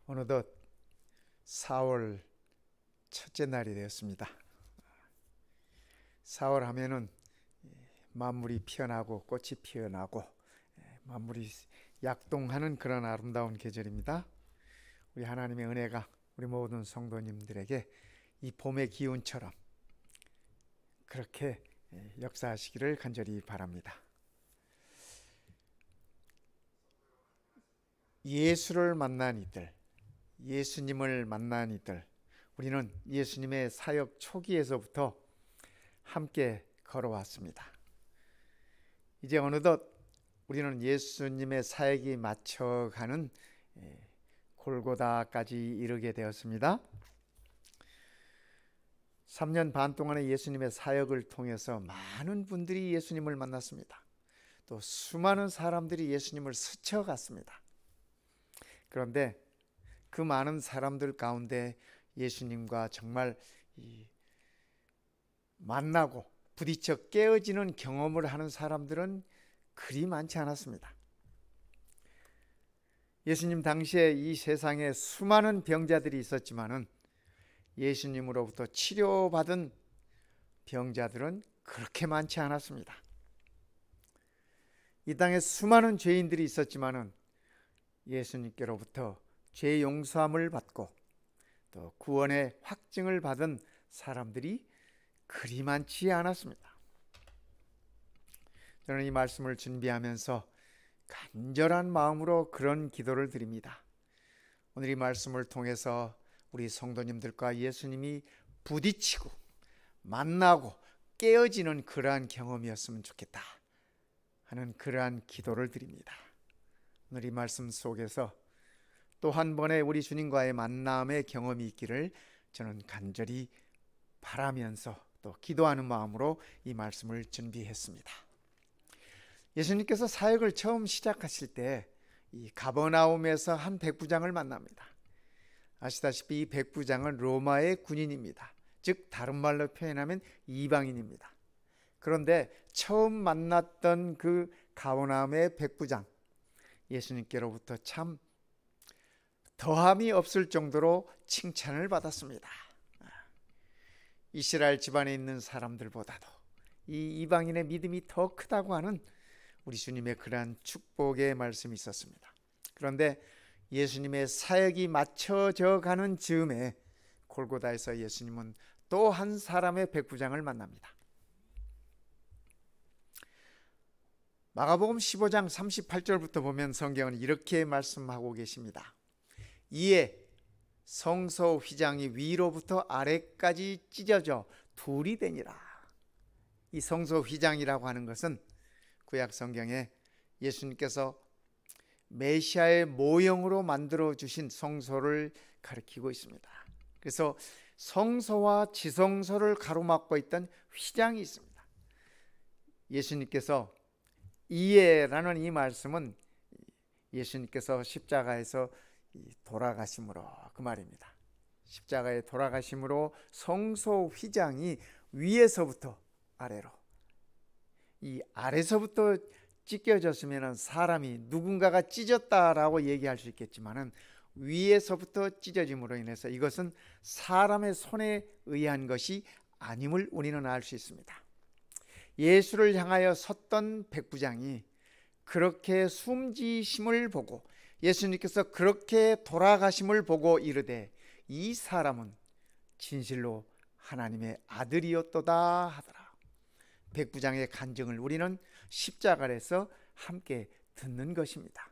어느덧 4월 첫째 날이 되었습니다. 4월 하면은 만물이 피어나고 꽃이 피어나고 만물이 약동하는 그런 아름다운 계절입니다. 우리 하나님의 은혜가 우리 모든 성도님들에게 이 봄의 기운처럼 그렇게 역사하시기를 간절히 바랍니다. 예수를 만난 이들, 예수님을 만난 이들, 우리는 예수님의 사역 초기에서부터 함께 걸어왔습니다. 이제 어느덧 우리는 예수님의 사역이 맞춰가는 골고다까지 이르게 되었습니다. 3년 반 동안의 예수님의 사역을 통해서 많은 분들이 예수님을 만났습니다. 또 수많은 사람들이 예수님을 스쳐갔습니다. 그런데 그 많은 사람들 가운데 예수님과 정말 만나고 부딪혀 깨어지는 경험을 하는 사람들은 그리 많지 않았습니다. 예수님 당시에 이 세상에 수많은 병자들이 있었지만은 예수님으로부터 치료받은 병자들은 그렇게 많지 않았습니다. 이 땅에 수많은 죄인들이 있었지만은 예수님께로부터 죄 용서함을 받고 또 구원의 확증을 받은 사람들이 그리 많지 않았습니다. 저는 이 말씀을 준비하면서 간절한 마음으로 그런 기도를 드립니다. 오늘 이 말씀을 통해서 우리 성도님들과 예수님이 부딪히고 만나고 깨어지는 그러한 경험이었으면 좋겠다 하는 그러한 기도를 드립니다. 오늘 이 말씀 속에서 또 한 번의 우리 주님과의 만남의 경험이 있기를 저는 간절히 바라면서 또 기도하는 마음으로 이 말씀을 준비했습니다. 예수님께서 사역을 처음 시작하실 때 이 가버나움에서 한 백부장을 만납니다. 아시다시피 이 백부장은 로마의 군인입니다. 즉 다른 말로 표현하면 이방인입니다. 그런데 처음 만났던 그 가버나움의 백부장, 예수님께로부터 참 더함이 없을 정도로 칭찬을 받았습니다. 이스라엘 집안에 있는 사람들보다도 이 이방인의 믿음이 더 크다고 하는 우리 주님의 그러한 축복의 말씀이 있었습니다. 그런데 예수님의 사역이 맞춰져 가는 즈음에 골고다에서 예수님은 또 한 사람의 백부장을 만납니다. 마가복음 15장 38절부터 보면 성경은 이렇게 말씀하고 계십니다. 이에 성소 휘장이 위로부터 아래까지 찢어져 둘이 되니라. 이 성소 휘장이라고 하는 것은 구약 성경에 예수님께서 메시아의 모형으로 만들어 주신 성소를 가리키고 있습니다. 그래서 성소와 지성소를 가로막고 있던 휘장이 있습니다. 예수님께서 이에라는 이 말씀은 예수님께서 십자가에서 돌아가심으로 그 말입니다. 십자가에 돌아가심으로 성소 휘장이 위에서부터 아래로, 이 아래서부터 찢겨졌으면 사람이 누군가가 찢었다라고 얘기할 수 있겠지만은 위에서부터 찢어짐으로 인해서 이것은 사람의 손에 의한 것이 아님을 우리는 알 수 있습니다. 예수를 향하여 섰던 백부장이 그렇게 숨지심을 보고 예수님께서 그렇게 돌아가심을 보고 이르되 이 사람은 진실로 하나님의 아들이었도다 하더라. 백부장의 간증을 우리는 십자가에서 함께 듣는 것입니다.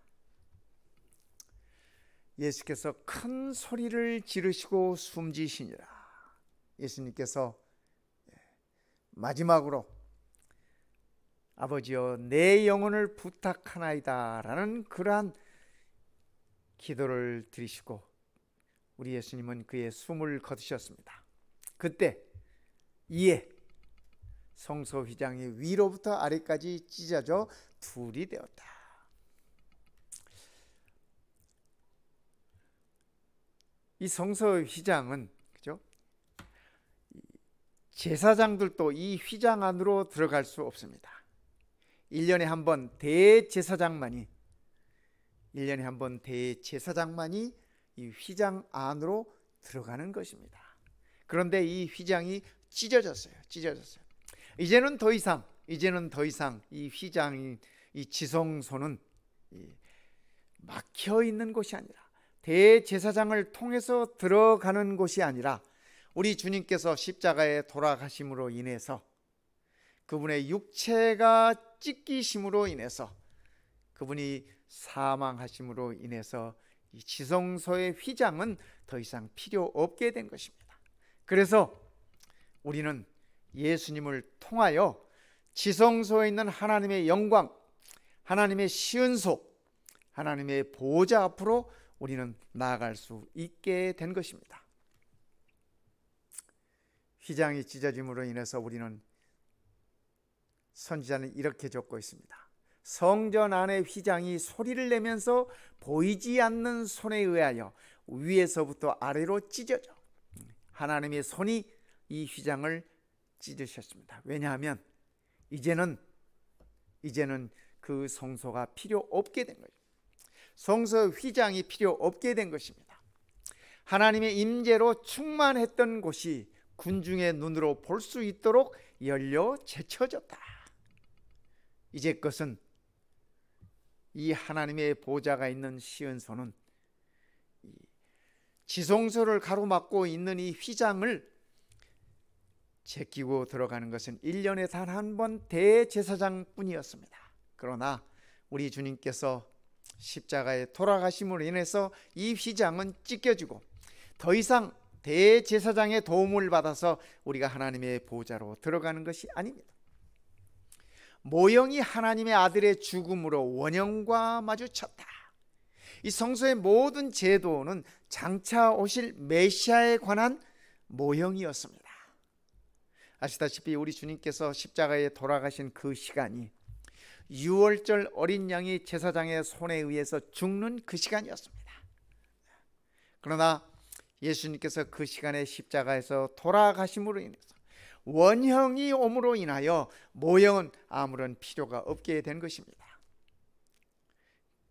예수께서 큰 소리를 지르시고 숨지시니라. 예수님께서 마지막으로 아버지여 내 영혼을 부탁하나이다 라는 그러한 기도를 드리시고 우리 예수님은 그의 숨을 거두셨습니다. 그때 이에 성소 휘장이 위로부터 아래까지 찢어져 둘이 되었다. 이 성소 휘장은 그죠? 제사장들도 이 휘장 안으로 들어갈 수 없습니다. 1년에 한 번 대제사장만이 이 휘장 안으로 들어가는 것입니다. 그런데 이 휘장이 찢어졌어요. 이제는 더 이상 이 휘장이, 이 지성소는 막혀 있는 곳이 아니라, 대제사장을 통해서 들어가는 곳이 아니라, 우리 주님께서 십자가에 돌아가심으로 인해서, 그분의 육체가 찢기심으로 인해서, 그분이 사망하심으로 인해서 이 지성소의 휘장은 더 이상 필요 없게 된 것입니다. 그래서 우리는 예수님을 통하여 지성소에 있는 하나님의 영광, 하나님의 시은소, 하나님의 보좌 앞으로 우리는 나아갈 수 있게 된 것입니다. 휘장이 찢어짐으로 인해서 우리는, 선지자는 이렇게 적고 있습니다. 성전 안의 휘장이 소리를 내면서 보이지 않는 손에 의하여 위에서부터 아래로 찢어져, 하나님의 손이 이 휘장을 찢으셨습니다. 왜냐하면 이제는 그 성소가 필요 없게 된 거죠. 성소 휘장이 필요 없게 된 것입니다. 하나님의 임재로 충만했던 곳이 군중의 눈으로 볼 수 있도록 열려 제쳐졌다. 이제 것은 이 하나님의 보좌가 있는 시은소는 지성소를 가로막고 있는 이 휘장을 제끼고 들어가는 것은 1년에 단 한 번 대제사장뿐이었습니다. 그러나 우리 주님께서 십자가에 돌아가심으로 인해서 이 휘장은 찢겨지고, 더 이상 대제사장의 도움을 받아서 우리가 하나님의 보좌로 들어가는 것이 아닙니다. 모형이 하나님의 아들의 죽음으로 원형과 마주쳤다. 이 성소의 모든 제도는 장차 오실 메시아에 관한 모형이었습니다. 아시다시피 우리 주님께서 십자가에 돌아가신 그 시간이 유월절 어린 양이 제사장의 손에 의해서 죽는 그 시간이었습니다. 그러나 예수님께서 그 시간에 십자가에서 돌아가심으로 인해서 원형이 옴으로 인하여 모형은 아무런 필요가 없게 된 것입니다.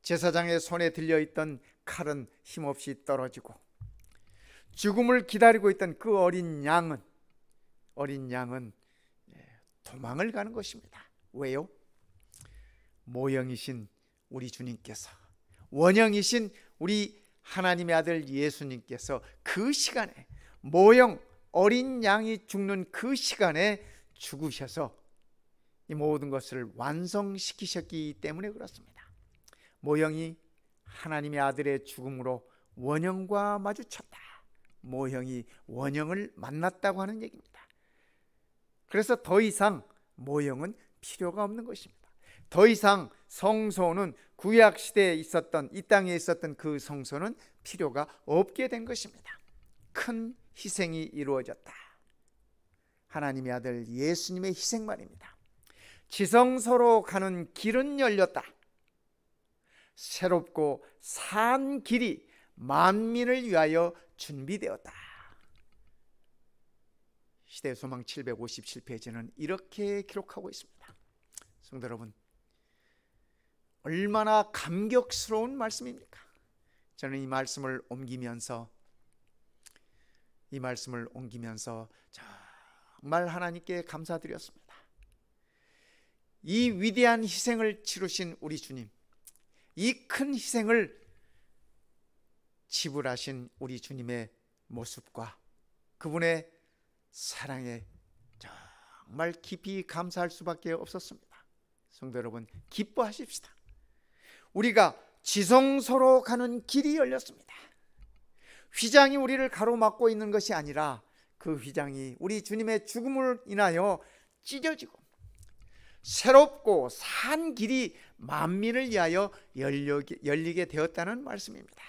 제사장의 손에 들려있던 칼은 힘없이 떨어지고, 죽음을 기다리고 있던 그 어린 양은 도망을 가는 것입니다. 왜요? 모형이신 우리 주님께서, 원형이신 우리 하나님의 아들 예수님께서 그 시간에, 모형 어린 양이 죽는 그 시간에 죽으셔서 이 모든 것을 완성시키셨기 때문에 그렇습니다. 모형이 하나님의 아들의 죽음으로 원형과 마주쳤다. 모형이 원형을 만났다고 하는 얘기입니다. 그래서 더 이상 모형은 필요가 없는 것입니다. 더 이상 성소는, 구약 시대에 있었던, 이 땅에 있었던 그 성소는 필요가 없게 된 것입니다. 큰 희생이 이루어졌다. 하나님의 아들 예수님의 희생 말입니다. 지성소로 가는 길은 열렸다. 새롭고 산 길이 만민을 위하여 준비되었다. 시대의 소망 757페이지는 이렇게 기록하고 있습니다. 성도 여러분, 얼마나 감격스러운 말씀입니까? 저는 이 말씀을 옮기면서 정말 하나님께 감사드렸습니다. 이 위대한 희생을 치르신 우리 주님, 이 큰 희생을 지불하신 우리 주님의 모습과 그분의 사랑에 정말 깊이 감사할 수밖에 없었습니다. 성도 여러분, 기뻐하십시다. 우리가 지성소로 가는 길이 열렸습니다. 휘장이 우리를 가로막고 있는 것이 아니라 그 휘장이 우리 주님의 죽음을 인하여 찢어지고 새롭고 산 길이 만민을 위하여 열리게 되었다는 말씀입니다.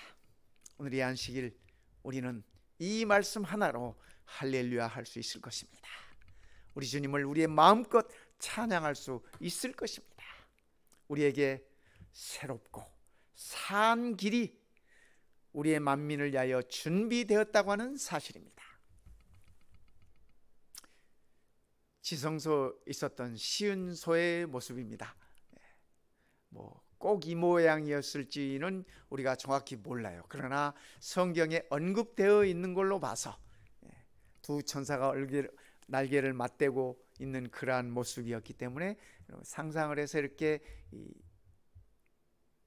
오늘 이 안식일 우리는 이 말씀 하나로 할렐루야 할 수 있을 것입니다. 우리 주님을 우리의 마음껏 찬양할 수 있을 것입니다. 우리에게 새롭고 산 길이 우리의 만민을 위하여 준비되었다고 하는 사실입니다. 지성소 있었던 시은소의 모습입니다. 꼭 이 모양이었을지는 우리가 정확히 몰라요. 그러나 성경에 언급되어 있는 걸로 봐서 두 천사가 날개를 맞대고 있는 그러한 모습이었기 때문에 상상을 해서 이렇게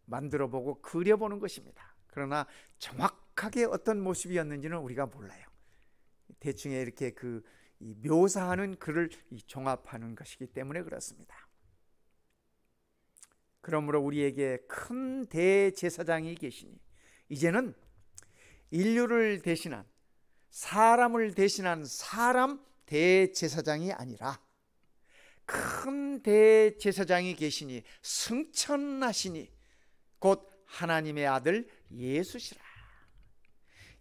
만들어보고 그려보는 것입니다. 그러나 정확하게 어떤 모습이었는지는 우리가 몰라요. 대충 이렇게 묘사하는 글을 종합하는 것이기 때문에 그렇습니다. 그러므로 우리에게 큰 대제사장이 계시니 이제는 인류를 대신한, 사람을 대신한 사람 대제사장이 아니라 큰 대제사장이 계시니 승천하시니 곧 하나님의 아들 예수시라.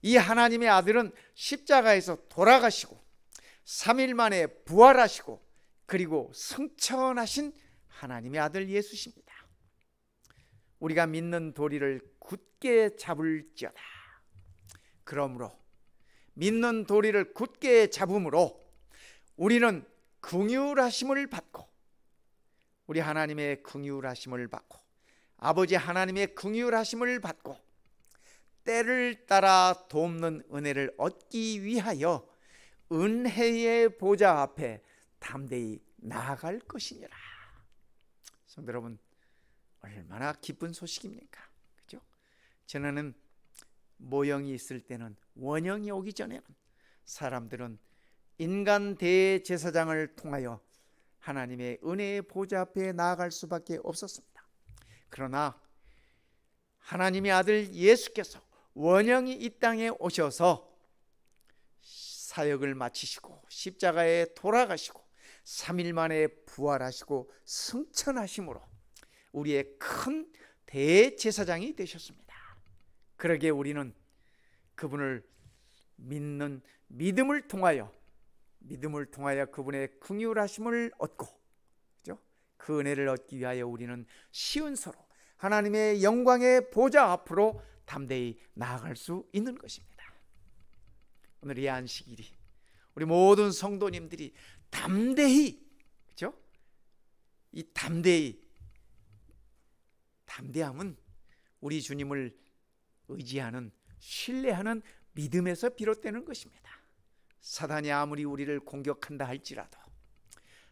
이 하나님의 아들은 십자가에서 돌아가시고 3일 만에 부활하시고 그리고 승천하신 하나님의 아들 예수십니다. 우리가 믿는 도리를 굳게 잡을지어다. 그러므로 믿는 도리를 굳게 잡음으로 우리는 긍휼하심을 받고, 우리 하나님의 긍휼하심을 받고, 아버지 하나님의 긍휼하심을 받고 때를 따라 돕는 은혜를 얻기 위하여 은혜의 보좌 앞에 담대히 나아갈 것이니라. 성도 여러분, 얼마나 기쁜 소식입니까? 그죠? 전에는 모형이 있을 때는, 원형이 오기 전에는 사람들은 인간 대제사장을 통하여 하나님의 은혜의 보좌 앞에 나아갈 수밖에 없었습니다. 그러나 하나님의 아들 예수께서 원형이 이 땅에 오셔서 사역을 마치시고 십자가에 돌아가시고 3일 만에 부활하시고 승천하심으로 우리의 큰 대제사장이 되셨습니다. 그러기에 우리는 그분을 믿는 믿음을 통하여 그분의 긍휼하심을 얻고, 그죠? 그 은혜를 얻기 위하여 우리는 시은서로 하나님의 영광의 보좌 앞으로 담대히 나아갈 수 있는 것입니다. 오늘 이 안식일이 우리 모든 성도님들이 담대히, 그죠? 이 담대함은 우리 주님을 의지하는, 신뢰하는 믿음에서 비롯되는 것입니다. 사단이 아무리 우리를 공격한다 할지라도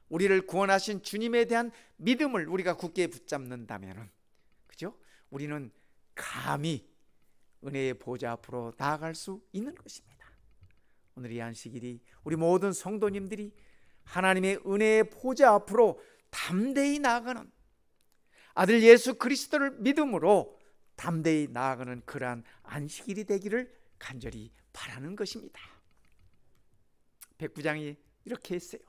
우리를 구원하신 주님에 대한 믿음을 우리가 굳게 붙잡는다면, 그죠? 우리는 감히 은혜의 보좌 앞으로 나아갈 수 있는 것입니다. 오늘 이 안식일이 우리 모든 성도님들이 하나님의 은혜의 보좌 앞으로 담대히 나아가는, 아들 예수 그리스도를 믿음으로 담대히 나아가는 그러한 안식일이 되기를 간절히 바라는 것입니다. 백부장이 이렇게 했어요.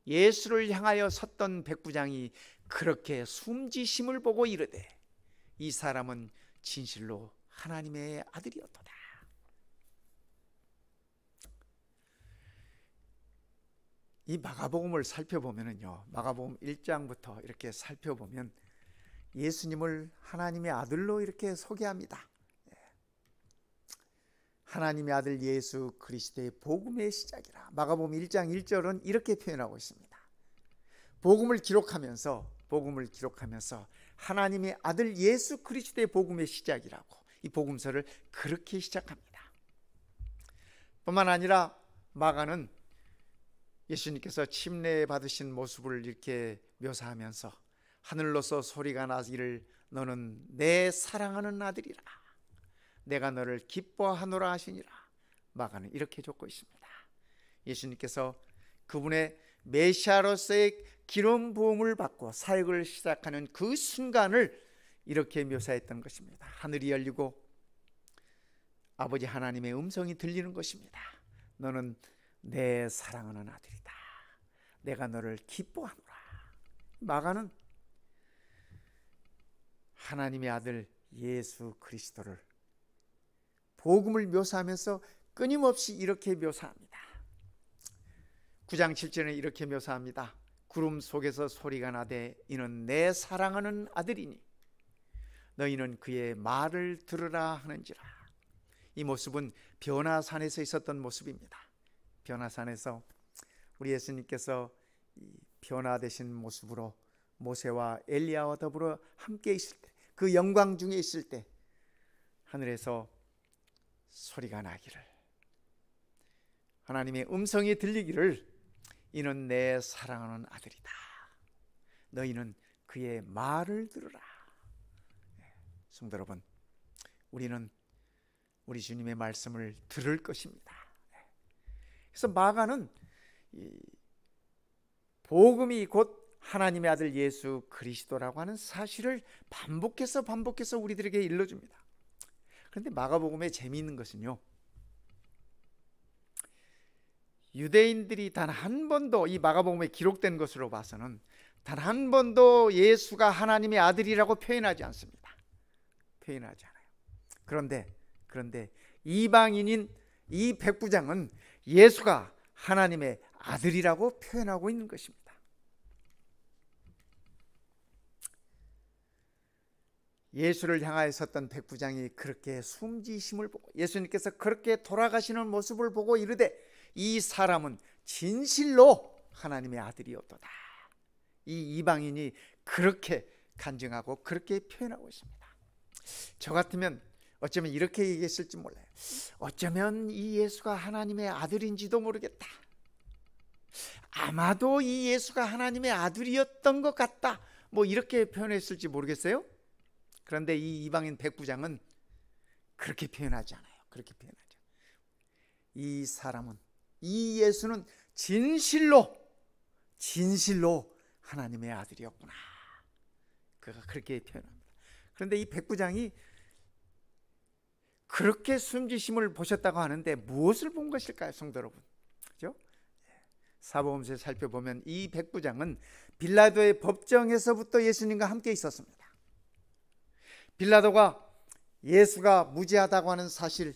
예수를 향하여 섰던 백부장이 그렇게 숨지심을 보고 이르되 이 사람은 진실로 하나님의 아들이었도다. 이 마가복음을 살펴보면요, 마가복음 1장부터 이렇게 살펴보면 예수님을 하나님의 아들로 이렇게 소개합니다. 하나님의 아들 예수 그리스도의 복음의 시작이라. 마가복음 1장 1절은 이렇게 표현하고 있습니다. 복음을 기록하면서 하나님의 아들 예수 그리스도의 복음의 시작이라고 이 복음서를 그렇게 시작합니다. 뿐만 아니라 마가는 예수님께서 침례 받으신 모습을 이렇게 묘사하면서 하늘로서 소리가 나기를 너는 내 사랑하는 아들이라, 내가 너를 기뻐하노라 하시니라. 마가는 이렇게 적고 있습니다. 예수님께서 그분의 메시아로서의 기름 부음을 받고 사역을 시작하는 그 순간을 이렇게 묘사했던 것입니다. 하늘이 열리고 아버지 하나님의 음성이 들리는 것입니다. 너는 내 사랑하는 아들이다, 내가 너를 기뻐하노라. 마가는 하나님의 아들 예수 그리스도를, 복음을 묘사하면서 끊임없이 이렇게 묘사합니다. 9장 7절에 이렇게 묘사합니다. 구름 속에서 소리가 나되 이는 내 사랑하는 아들이니 너희는 그의 말을 들으라 하는지라. 이 모습은 변화산에서 있었던 모습입니다. 변화산에서 우리 예수님께서 변화되신 모습으로 모세와 엘리야와 더불어 함께 있을 때 그 영광 중에 있을 때 하늘에서 소리가 나기를, 하나님의 음성이 들리기를, 이는 내 사랑하는 아들이다, 너희는 그의 말을 들으라. 성도 여러분, 우리는 우리 주님의 말씀을 들을 것입니다. 그래서 마가는 복음이 곧 하나님의 아들 예수 그리스도라고 하는 사실을 반복해서 우리들에게 일러줍니다. 그런데 마가복음의 재미있는 것은요, 유대인들이 단 한 번도 이 마가복음에 기록된 것으로 봐서는 단 한 번도 예수가 하나님의 아들이라고 표현하지 않습니다. 표현하지 않아요. 그런데 이방인인 이 백부장은 예수가 하나님의 아들이라고 표현하고 있는 것입니다. 예수를 향하여 섰던 백부장이 그렇게 숨지심을 보고 예수님께서 그렇게 돌아가시는 모습을 보고 이르되, 이 사람은 진실로 하나님의 아들이었도다. 이 이방인이 그렇게 간증하고 그렇게 표현하고 있습니다. 저 같으면 어쩌면 이렇게 얘기했을지 몰라요. 어쩌면 이 예수가 하나님의 아들인지도 모르겠다. 아마도 이 예수가 하나님의 아들이었던 것 같다. 뭐 이렇게 표현했을지 모르겠어요. 그런데 이 이방인 백부장은 그렇게 표현하지 않아요. 그렇게 표현하죠. 이 사람은, 이 예수는 진실로 하나님의 아들이었구나. 그가 그렇게 표현합니다. 그런데 이 백부장이 그렇게 숨지심을 보셨다고 하는데 무엇을 본 것일까요, 성도 여러분? 그죠? 사복음서에 살펴보면 이 백부장은 빌라도의 법정에서부터 예수님과 함께 있었습니다. 빌라도가 예수가 무죄하다고 하는 사실,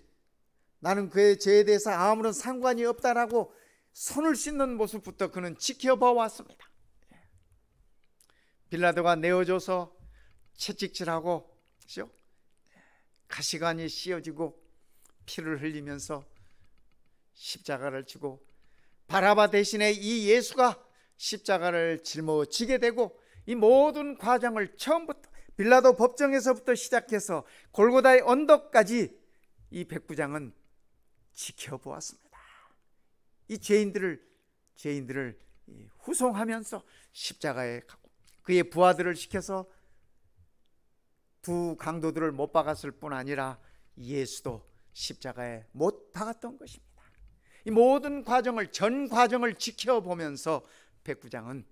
나는 그의 죄에 대해서 아무런 상관이 없다라고 손을 씻는 모습부터 그는 지켜봐 왔습니다. 빌라도가 내어줘서 채찍질하고, 그렇죠? 가시관이 씌어지고 피를 흘리면서 십자가를 지고, 바라바 대신에 이 예수가 십자가를 짊어지게 되고, 이 모든 과정을 처음부터 빌라도 법정에서부터 시작해서 골고다의 언덕까지 이 백부장은 지켜보았습니다. 이 죄인들을 후송하면서 십자가에 가고, 그의 부하들을 시켜서 두 강도들을 못 박았을 뿐 아니라 예수도 십자가에 못 박았던 것입니다. 이 모든 과정을, 전 과정을 지켜보면서 백부장은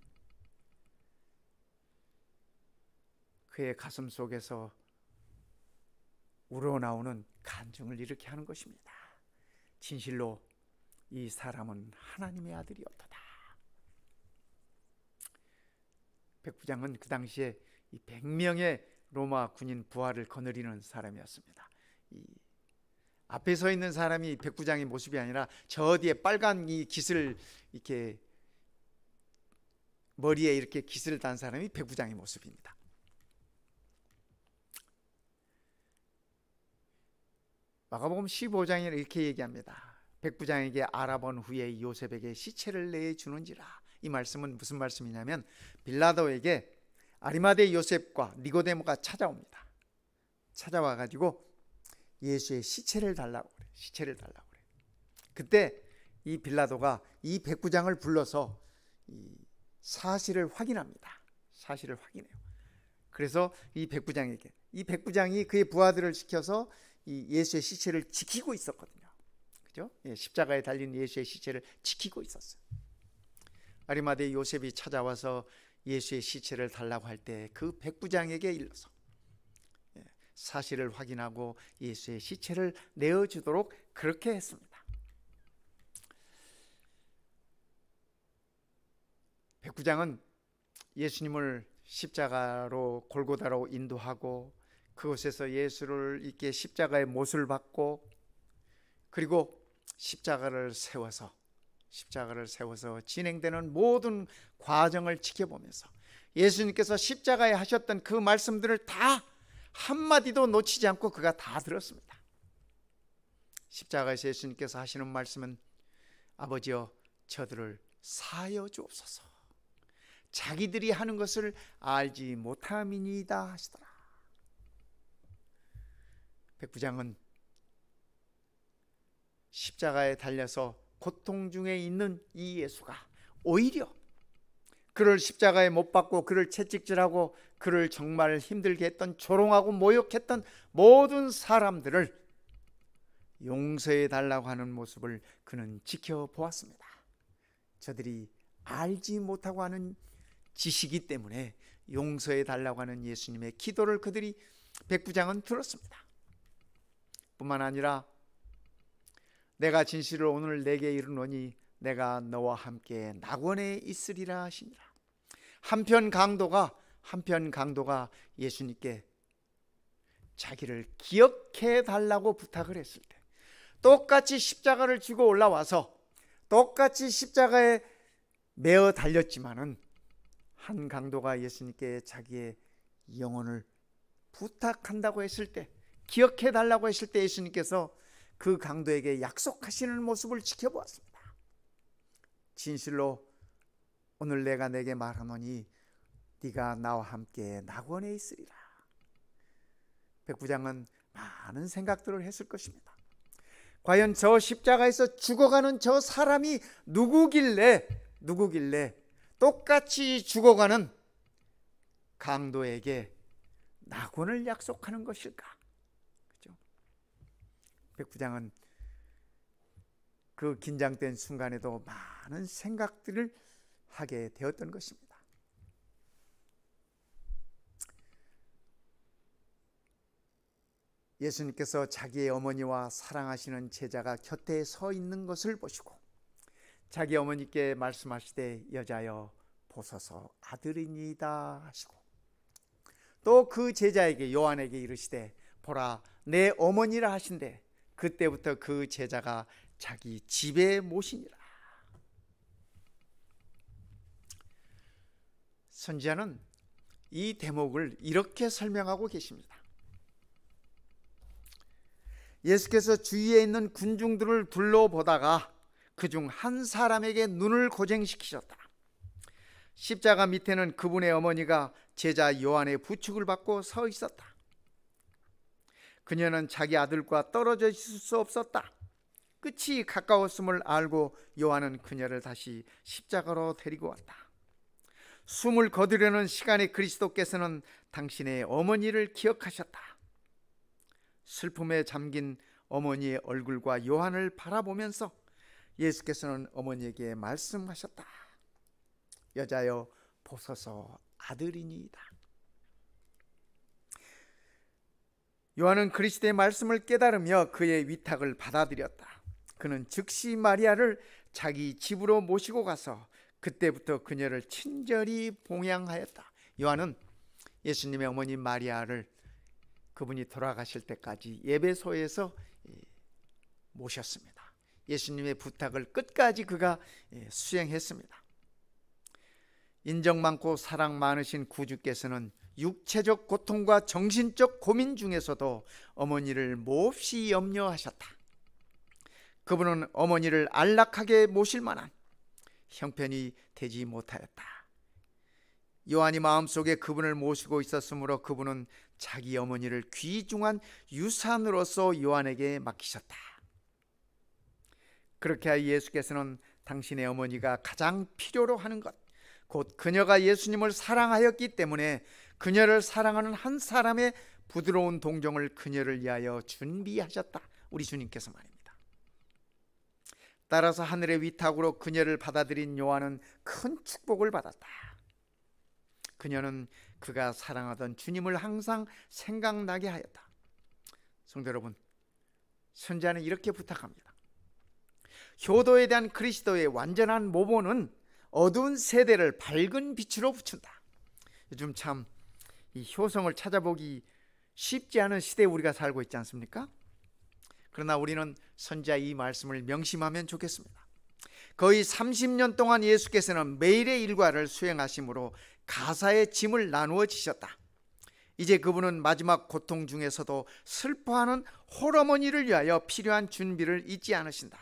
그의 가슴 속에서 우러나오는 간증을 이렇게 하는 것입니다. 진실로 이 사람은 하나님의 아들이었다. 백부장은 그 당시에 이 100명의 로마 군인 부하를 거느리는 사람이었습니다. 이 앞에 서 있는 사람이 백부장의 모습이 아니라 저 뒤에 빨간 이 깃을 이렇게 머리에 이렇게 깃을 단 사람이 백부장의 모습입니다. 마가복음 15장에 이렇게 얘기합니다. 백부장에게 알아본 후에 요셉에게 시체를 내주는지라. 이 말씀은 무슨 말씀이냐면, 빌라도에게 아리마대 요셉과 니고데모가 찾아옵니다. 찾아와 가지고 예수의 시체를 달라고 그래. 시체를 달라고 그래. 그때 이 빌라도가 이 백부장을 불러서 이 사실을 확인합니다. 사실을 확인해요. 그래서 이 백부장이 그의 부하들을 시켜서 이 예수의 시체를 지키고 있었거든요. 그죠? 예, 십자가에 달린 예수의 시체를 지키고 있었어요. 아리마대 요셉이 찾아와서 예수의 시체를 달라고 할 때 그 백부장에게 일러서 사실을 확인하고 예수의 시체를 내어주도록 그렇게 했습니다. 백부장은 예수님을 십자가로 골고다로 인도하고 그곳에서 예수를 이렇게 십자가의 못을 받고, 그리고 십자가를 세워서 진행되는 모든 과정을 지켜보면서 예수님께서 십자가에 하셨던 그 말씀들을 다 한마디도 놓치지 않고 그가 다 들었습니다. 십자가에서 예수님께서 하시는 말씀은, 아버지여 저들을 사하여 주옵소서, 자기들이 하는 것을 알지 못함이니이다 하시더라. 백부장은 십자가에 달려서 고통 중에 있는 이 예수가 오히려 그를 십자가에 못 박고 그를 채찍질하고 그를 정말 힘들게 했던, 조롱하고 모욕했던 모든 사람들을 용서해 달라고 하는 모습을 그는 지켜보았습니다. 저들이 알지 못하고 하는 지식이 때문에 용서해 달라고 하는 예수님의 기도를 그들이, 백부장은 들었습니다. 뿐만 아니라 내가 진실을 오늘 내게 이르노니 내가 너와 함께 낙원에 있으리라 하시니라. 한편 강도가 예수님께 자기를 기억해 달라고 부탁을 했을 때, 똑같이 십자가를 지고 올라와서 똑같이 십자가에 매어 달렸지만은 한 강도가 예수님께 자기의 영혼을 부탁한다고 했을 때, 기억해 달라고 했을 때 예수님께서 그 강도에게 약속하시는 모습을 지켜보았습니다. 진실로 오늘 내가 내게 말하노니 네가 나와 함께 낙원에 있으리라. 백부장은 많은 생각들을 했을 것입니다. 과연 저 십자가에서 죽어가는 저 사람이 누구길래 똑같이 죽어가는 강도에게 낙원을 약속하는 것일까? 그렇죠? 백부장은 그 긴장된 순간에도 많은 생각들을 하게 되었던 것입니다. 예수님께서 자기의 어머니와 사랑하시는 제자가 곁에 서 있는 것을 보시고 자기 어머니께 말씀하시되 여자여 보소서 아들이니이다 하시고, 또 그 제자에게, 요한에게 이르시되 보라 내 어머니라 하신대, 그때부터 그 제자가 자기 집에 모시니라. 선지자는 이 대목을 이렇게 설명하고 계십니다. 예수께서 주위에 있는 군중들을 둘러보다가 그중 한 사람에게 눈을 고정시키셨다. 십자가 밑에는 그분의 어머니가 제자 요한의 부축을 받고 서 있었다. 그녀는 자기 아들과 떨어져 있을 수 없었다. 끝이 가까웠음을 알고 요한은 그녀를 다시 십자가로 데리고 왔다. 숨을 거두려는 시간에 그리스도께서는 당신의 어머니를 기억하셨다. 슬픔에 잠긴 어머니의 얼굴과 요한을 바라보면서 예수께서는 어머니에게 말씀하셨다. 여자여 보소서 아들이니이다. 요한은 그리스도의 말씀을 깨달으며 그의 위탁을 받아들였다. 그는 즉시 마리아를 자기 집으로 모시고 가서 그때부터 그녀를 친절히 봉양하였다. 요한은 예수님의 어머니 마리아를 그분이 돌아가실 때까지 예배소에서 모셨습니다. 예수님의 부탁을 끝까지 그가 수행했습니다. 인정 많고 사랑 많으신 구주께서는 육체적 고통과 정신적 고민 중에서도 어머니를 몹시 염려하셨다. 그분은 어머니를 안락하게 모실 만한 형편이 되지 못하였다. 요한이 마음속에 그분을 모시고 있었으므로 그분은 자기 어머니를 귀중한 유산으로서 요한에게 맡기셨다. 그렇게 하여 예수께서는 당신의 어머니가 가장 필요로 하는 것, 곧 그녀가 예수님을 사랑하였기 때문에 그녀를 사랑하는 한 사람의 부드러운 동정을 그녀를 위하여 준비하셨다. 우리 주님께서 말입니다. 따라서 하늘의 위탁으로 그녀를 받아들인 요한은 큰 축복을 받았다. 그녀는 그가 사랑하던 주님을 항상 생각나게 하였다. 성도 여러분, 선지자는 이렇게 부탁합니다. 효도에 대한 그리스도의 완전한 모본은 어두운 세대를 밝은 빛으로 비춘다. 요즘 참 이 효성을 찾아보기 쉽지 않은 시대에 우리가 살고 있지 않습니까? 그러나 우리는 선지자 이 말씀을 명심하면 좋겠습니다. 거의 30년 동안 예수께서는 매일의 일과를 수행하심으로 가사의 짐을 나누어 지셨다. 이제 그분은 마지막 고통 중에서도 슬퍼하는 홀어머니를 위하여 필요한 준비를 잊지 않으신다.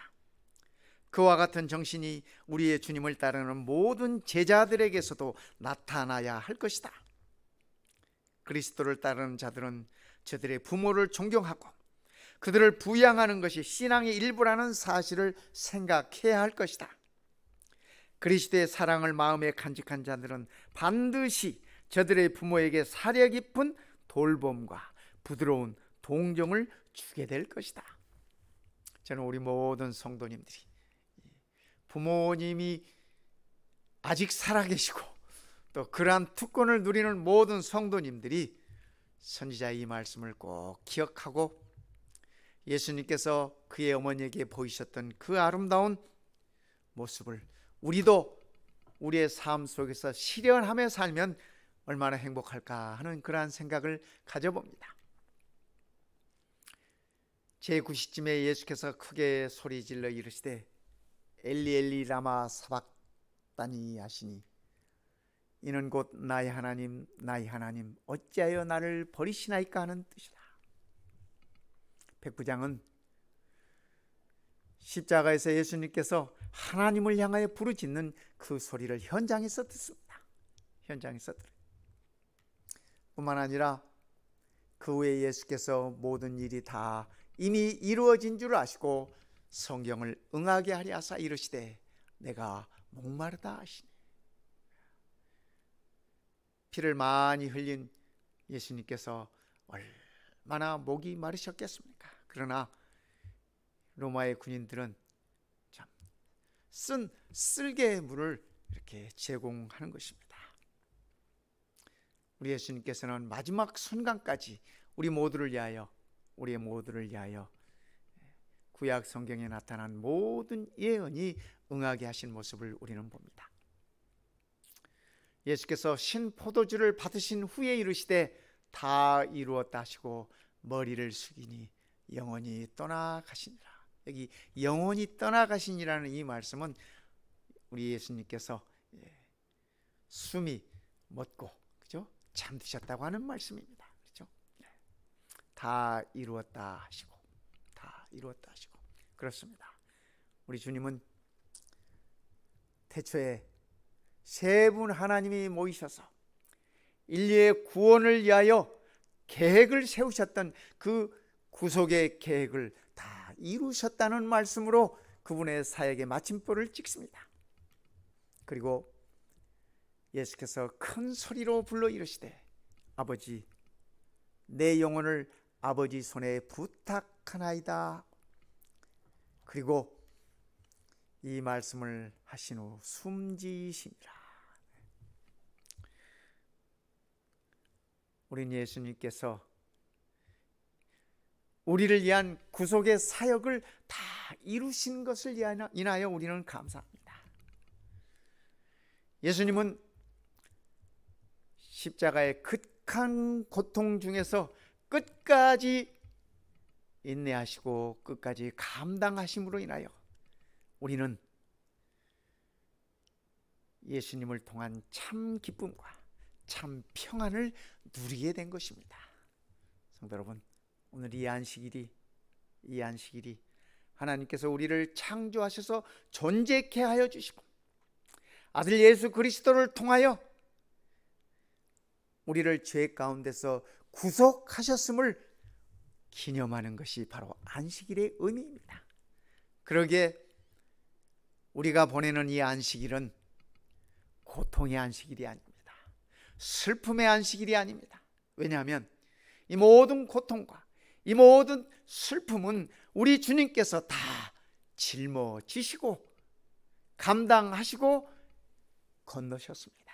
그와 같은 정신이 우리의 주님을 따르는 모든 제자들에게서도 나타나야 할 것이다. 그리스도를 따르는 자들은 저들의 부모를 존경하고 그들을 부양하는 것이 신앙의 일부라는 사실을 생각해야 할 것이다. 그리스도의 사랑을 마음에 간직한 자들은 반드시 저들의 부모에게 사려 깊은 돌봄과 부드러운 동정을 주게 될 것이다. 저는 우리 모든 성도님들이 부모님이 아직 살아계시고 또 그러한 특권을 누리는 모든 성도님들이 선지자의 이 말씀을 꼭 기억하고 예수님께서 그의 어머니에게 보이셨던 그 아름다운 모습을 우리도 우리의 삶 속에서 실현하며 살면 얼마나 행복할까 하는 그러한 생각을 가져봅니다. 제9시쯤에 예수께서 크게 소리질러 이르시되 엘리 엘리 라마 사박다니 하시니 이는 곧 나의 하나님 나의 하나님 어찌하여 나를 버리시나이까 하는 뜻이다. 백부장은 십자가에서 예수님께서 하나님을 향하여 부르짖는 그 소리를 현장에서 듣습니다. 현장에서 들어요. 뿐만 아니라 그 후에 예수께서 모든 일이 다 이미 이루어진 줄 아시고 성경을 응하게 하려 하사 이르시되 내가 목마르다 하시니, 피를 많이 흘린 예수님께서 얼마나 목이 마르셨겠습니까? 그러나 로마의 군인들은 참 쓴 쓸개의 물을 이렇게 제공하는 것입니다. 우리 예수님께서는 마지막 순간까지 우리 모두를 위하여 구약 성경에 나타난 모든 예언이 응하게 하신 모습을 우리는 봅니다. 예수께서 신포도주를 받으신 후에 이르시되 다 이루었다 하시고 머리를 숙이니 영원히 떠나가시니라. 여기 영원히 떠나가시니라는 이 말씀은 우리 예수님께서 숨이 멎고 그죠? 잠드셨다고 하는 말씀입니다. 그렇죠? 다 이루었다 하시고 그렇습니다. 우리 주님은 태초에 세 분 하나님이 모이셔서 인류의 구원을 위하여 계획을 세우셨던 그 구속의 계획을 다 이루셨다는 말씀으로 그분의 사역의 마침표를 찍습니다. 그리고 예수께서 큰 소리로 불러 이르시되 아버지 내 영혼을 아버지 손에 부탁하나이다. 그리고 이 말씀을 하신 후 숨지시니라. 우린 예수님께서 우리를 위한 구속의 사역을 다 이루신 것을 인하여 우리는 감사합니다. 예수님은 십자가의 극한 고통 중에서 끝까지 인내하시고 끝까지 감당하심으로 인하여 우리는 예수님을 통한 참 기쁨과 참 평안을 누리게 된 것입니다. 성도 여러분, 오늘 이 안식일이 하나님께서 우리를 창조하셔서 존재케 하여 주시고 아들 예수 그리스도를 통하여 우리를 죄 가운데서 구속하셨음을 기념하는 것이 바로 안식일의 의미입니다. 그러기에 우리가 보내는 이 안식일은 고통의 안식일이 아닙니다. 슬픔의 안식일이 아닙니다. 왜냐하면 이 모든 고통과 이 모든 슬픔은 우리 주님께서 다 짊어지시고 감당하시고 건너셨습니다.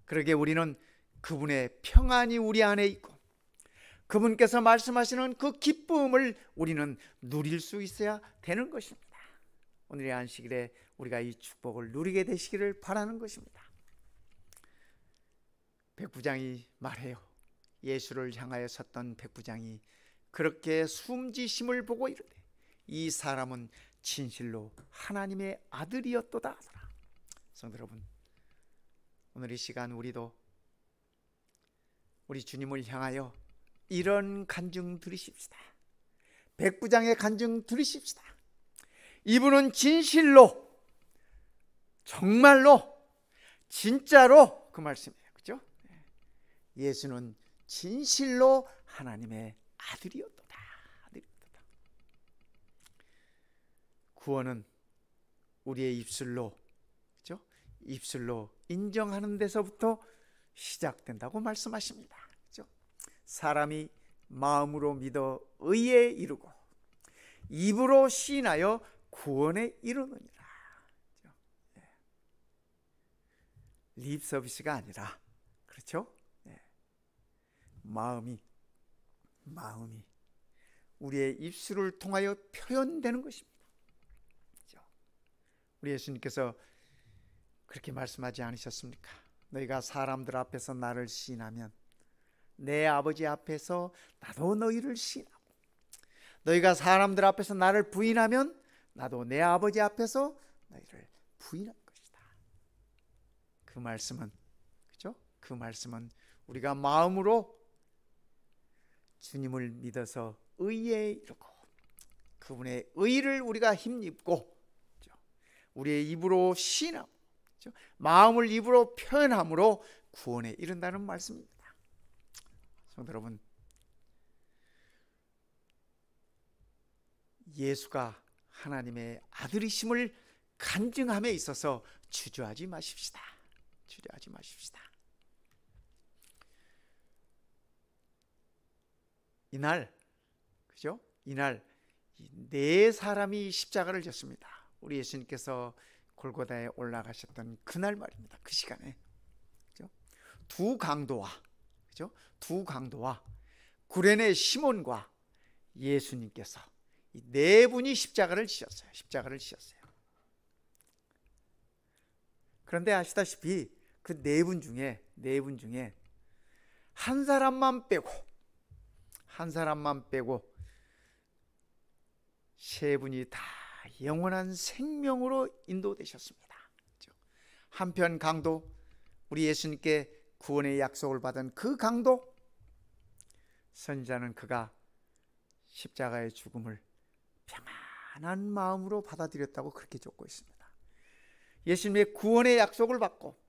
그러기에 우리는 그분의 평안이 우리 안에 있고 그분께서 말씀하시는 그 기쁨을 우리는 누릴 수 있어야 되는 것입니다. 오늘의 안식일에 우리가 이 축복을 누리게 되시기를 바라는 것입니다. 백부장이 말해요. 예수를 향하여 섰던 백부장이 그렇게 숨지심을 보고 이르되 이 사람은 진실로 하나님의 아들이었도다 하더라. 성도 여러분, 오늘 이 시간 우리도 우리 주님을 향하여 이런 간증 들으십시다. 백부장의 간증 들으십시다. 이분은 진실로 정말로 진짜로 그 말씀이에요. 그죠? 예수는 진실로 하나님의 아들이었도다. 구원은 우리의 입술로, 그죠? 입술로 인정하는 데서부터 시작된다고 말씀하십니다. 그죠? 사람이 마음으로 믿어 의에 이르고 입으로 시인하여 구원에 이르느니라. 립 서비스가 아니라, 그렇죠? 마음이 우리의 입술을 통하여 표현되는 것입니다. 그렇죠? 우리 예수님께서 그렇게 말씀하지 않으셨습니까? 너희가 사람들 앞에서 나를 시인하면 내 아버지 앞에서 나도 너희를 시인하고, 너희가 사람들 앞에서 나를 부인하면 나도 내 아버지 앞에서 너희를 부인할 것이다. 그 말씀은, 그죠? 그 말씀은 우리가 마음으로 주님을 믿어서 의에 이르고 그분의 의를 우리가 힘입고, 우리의 입으로 시인하고 마음을 입으로 표현함으로 구원에 이른다는 말씀입니다. 성도 여러분, 예수가 하나님의 아들이심을 간증함에 있어서 주저하지 마십시다. 주저하지 마십시다. 이날, 그죠? 이날 네 사람이 십자가를 졌습니다. 우리 예수님께서 골고다에 올라가셨던 그날 말입니다. 그 시간에, 그죠? 두 강도와, 그죠? 두 강도와 구레네 시몬과 예수님께서 이 네 분이 십자가를 지셨어요. 십자가를 지셨어요. 그런데 아시다시피 그 네 분 중에 한 사람만 빼고 세 분이 다 영원한 생명으로 인도되셨습니다. 한편 강도, 우리 예수님께 구원의 약속을 받은 그 강도, 선지자는 그가 십자가의 죽음을 평안한 마음으로 받아들였다고 그렇게 적고 있습니다. 예수님의 구원의 약속을 받고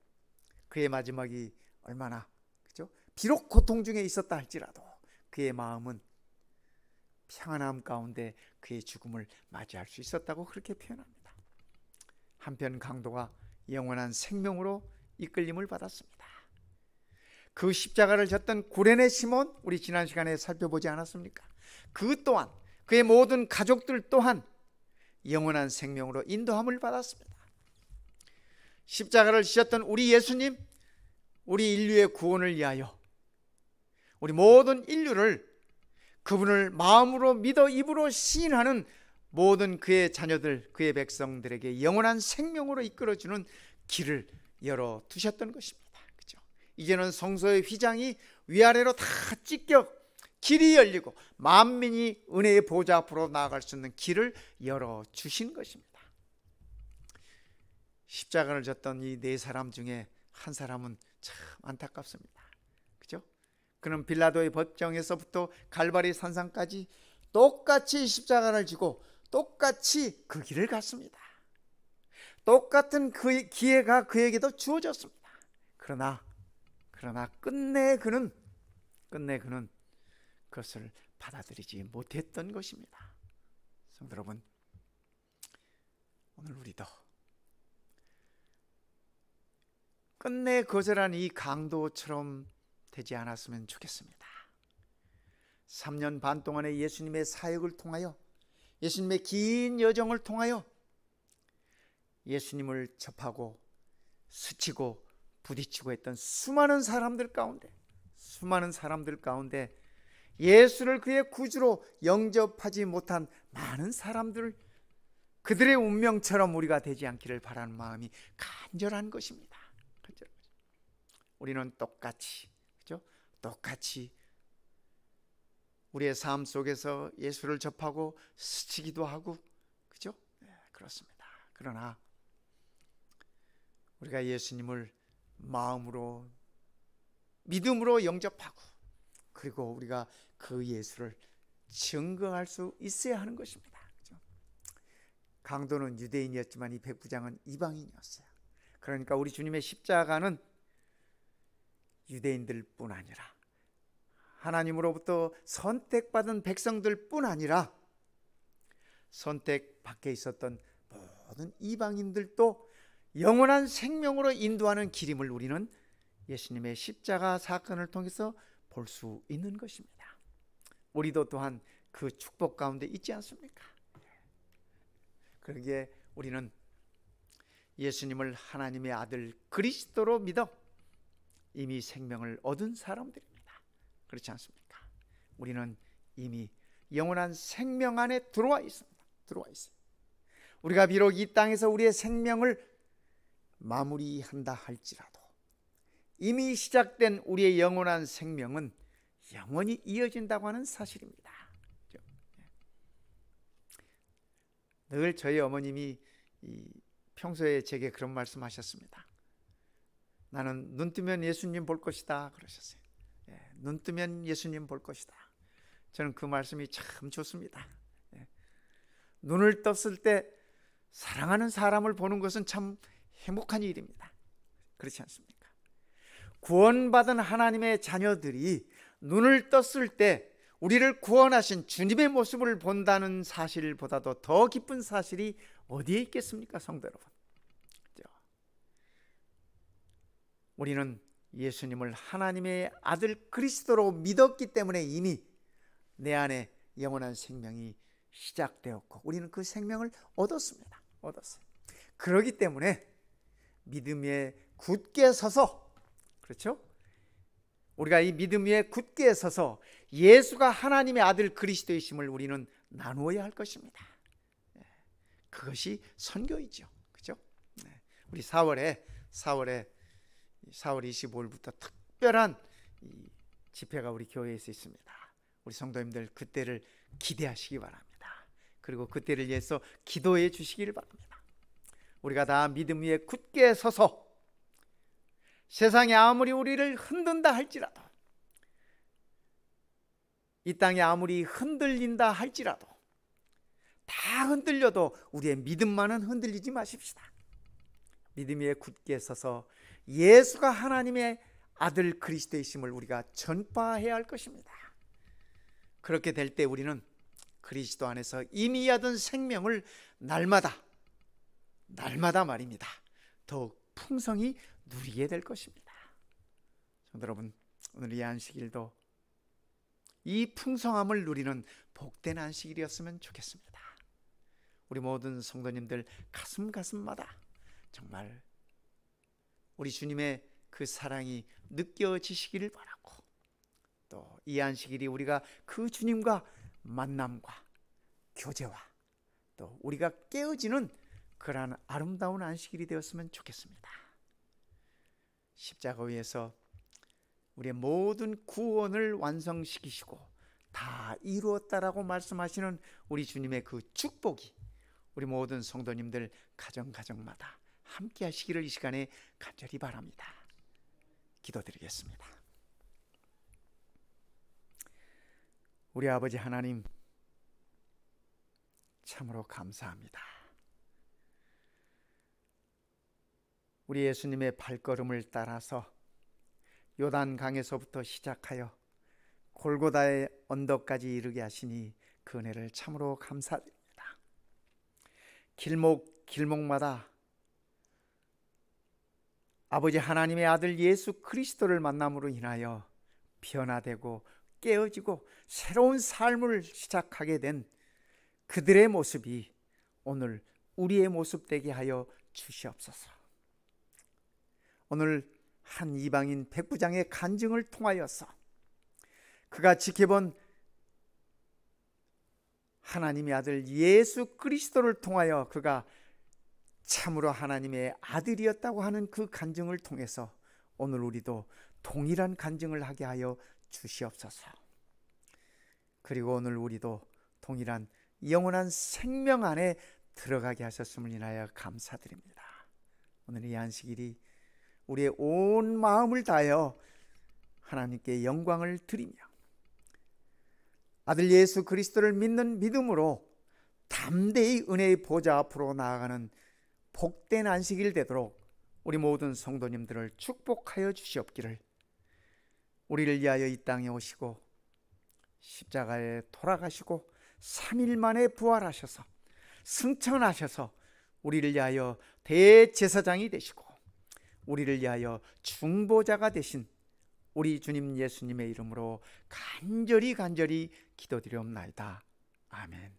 그의 마지막이 얼마나, 그죠? 비록 고통 중에 있었다 할지라도 그의 마음은 평안함 가운데 그의 죽음을 맞이할 수 있었다고 그렇게 표현합니다. 한편 강도가 영원한 생명으로 이끌림을 받았습니다. 그 십자가를 졌던 구레네 시몬, 우리 지난 시간에 살펴보지 않았습니까? 그 또한, 그의 모든 가족들 또한 영원한 생명으로 인도함을 받았습니다. 십자가를 지셨던 우리 예수님, 우리 인류의 구원을 위하여 우리 모든 인류를, 그분을 마음으로 믿어 입으로 시인하는 모든 그의 자녀들, 그의 백성들에게 영원한 생명으로 이끌어주는 길을 열어두셨던 것입니다. 그죠? 이제는 성소의 휘장이 위아래로 다 찢겨 길이 열리고 만민이 은혜의 보좌 앞으로 나아갈 수 있는 길을 열어주신 것입니다. 십자가를 졌던 이 네 사람 중에 한 사람은 참 안타깝습니다. 그죠? 그는 빌라도의 법정에서부터 갈바리 산상까지 똑같이 십자가를 지고 똑같이 그 길을 갔습니다. 똑같은 그 기회가 그에게도 주어졌습니다. 그러나 끝내 그는 그것을 받아들이지 못했던 것입니다. 성도 여러분, 오늘 우리도 끝내 거절한 이 강도처럼 되지 않았으면 좋겠습니다. 3년 반 동안의 예수님의 사역을 통하여, 예수님의 긴 여정을 통하여 예수님을 접하고 스치고 부딪히고 했던 수많은 사람들 가운데 예수를 그의 구주로 영접하지 못한 많은 사람들, 그들의 운명처럼 우리가 되지 않기를 바라는 마음이 간절한 것입니다. 우리는 똑같이, 그죠? 똑같이 우리의 삶 속에서 예수를 접하고 스치기도 하고, 그죠? 네, 그렇습니다. 그러나 우리가 예수님을 마음으로, 믿음으로 영접하고, 그리고 우리가 그 예수를 증거할 수 있어야 하는 것입니다. 그죠? 강도는 유대인이었지만 이 백부장은 이방인이었어요. 그러니까 우리 주님의 십자가는 유대인들뿐 아니라 하나님으로부터 선택받은 백성들뿐 아니라 선택 밖에 있었던 모든 이방인들도 영원한 생명으로 인도하는 길임을 우리는 예수님의 십자가 사건을 통해서 볼 수 있는 것입니다. 우리도 또한 그 축복 가운데 있지 않습니까? 그러기에 우리는 예수님을 하나님의 아들 그리스도로 믿어 이미 생명을 얻은 사람들입니다. 그렇지 않습니까? 우리는 이미 영원한 생명 안에 들어와 있습니다. 우리가 비록 이 땅에서 우리의 생명을 마무리한다 할지라도 이미 시작된 우리의 영원한 생명은 영원히 이어진다고 하는 사실입니다. 늘 저희 어머님이 평소에 제게 그런 말씀하셨습니다. 나는 눈 뜨면 예수님 볼 것이다 그러셨어요. 눈 뜨면 예수님 볼 것이다. 저는 그 말씀이 참 좋습니다. 눈을 떴을 때 사랑하는 사람을 보는 것은 참 행복한 일입니다. 그렇지 않습니까? 구원받은 하나님의 자녀들이 눈을 떴을 때 우리를 구원하신 주님의 모습을 본다는 사실보다도 더 기쁜 사실이 어디에 있겠습니까, 성도 여러분? 우리는 예수님을 하나님의 아들 그리스도로 믿었기 때문에 이미 내 안에 영원한 생명이 시작되었고 우리는 그 생명을 얻었습니다. 그렇기 때문에 믿음 위에 굳게 서서, 그렇죠? 우리가 이 믿음 위에 굳게 서서 예수가 하나님의 아들 그리스도이심을 우리는 나누어야 할 것입니다. 그것이 선교이죠. 그렇죠? 우리 4월 25일부터 특별한 집회가 우리 교회에서 있습니다. 우리 성도님들 그때를 기대하시기 바랍니다. 그리고 그때를 위해서 기도해 주시기를 바랍니다. 우리가 다 믿음 위에 굳게 서서 세상이 아무리 우리를 흔든다 할지라도, 이 땅이 아무리 흔들린다 할지라도, 다 흔들려도 우리의 믿음만은 흔들리지 마십시다. 믿음 위에 굳게 서서 예수가 하나님의 아들 그리스도이심을 우리가 전파해야 할 것입니다. 그렇게 될 때 우리는 그리스도 안에서 이미 얻은 생명을 날마다 말입니다, 더욱 풍성히 누리게 될 것입니다. 성도 여러분, 오늘 이 안식일도 이 풍성함을 누리는 복된 안식일이었으면 좋겠습니다. 우리 모든 성도님들 가슴마다 정말 우리 주님의 그 사랑이 느껴지시기를 바라고, 또 이 안식일이 우리가 그 주님과 만남과 교제와 또 우리가 깨어지는 그러한 아름다운 안식일이 되었으면 좋겠습니다. 십자가 위에서 우리의 모든 구원을 완성시키시고 다 이루었다라고 말씀하시는 우리 주님의 그 축복이 우리 모든 성도님들 가정마다 함께 하시기를 이 시간에 간절히 바랍니다. 기도드리겠습니다. 우리 아버지 하나님, 참으로 감사합니다. 우리 예수님의 발걸음을 따라서 요단강에서부터 시작하여 골고다의 언덕까지 이르게 하시니 그 은혜를 참으로 감사드립니다. 길목마다 아버지 하나님의 아들 예수 그리스도를 만남으로 인하여 변화되고 깨어지고 새로운 삶을 시작하게 된 그들의 모습이 오늘 우리의 모습 되게 하여 주시옵소서. 오늘 한 이방인 백부장의 간증을 통하여서 그가 지켜본 하나님의 아들 예수 그리스도를 통하여 그가 참으로 하나님의 아들이었다고 하는 그 간증을 통해서 오늘 우리도 동일한 간증을 하게 하여 주시옵소서. 그리고 오늘 우리도 동일한 영원한 생명 안에 들어가게 하셨음을 인하여 감사드립니다. 오늘 이 안식일이 우리의 온 마음을 다하여 하나님께 영광을 드리며 아들 예수 그리스도를 믿는 믿음으로 담대히 은혜의 보좌 앞으로 나아가는 복된 안식일 되도록 우리 모든 성도님들을 축복하여 주시옵기를, 우리를 위하여 이 땅에 오시고 십자가에 돌아가시고 3일 만에 부활하셔서 승천하셔서 우리를 위하여 대제사장이 되시고 우리를 위하여 중보자가 되신 우리 주님 예수님의 이름으로 간절히 기도드리옵나이다. 아멘.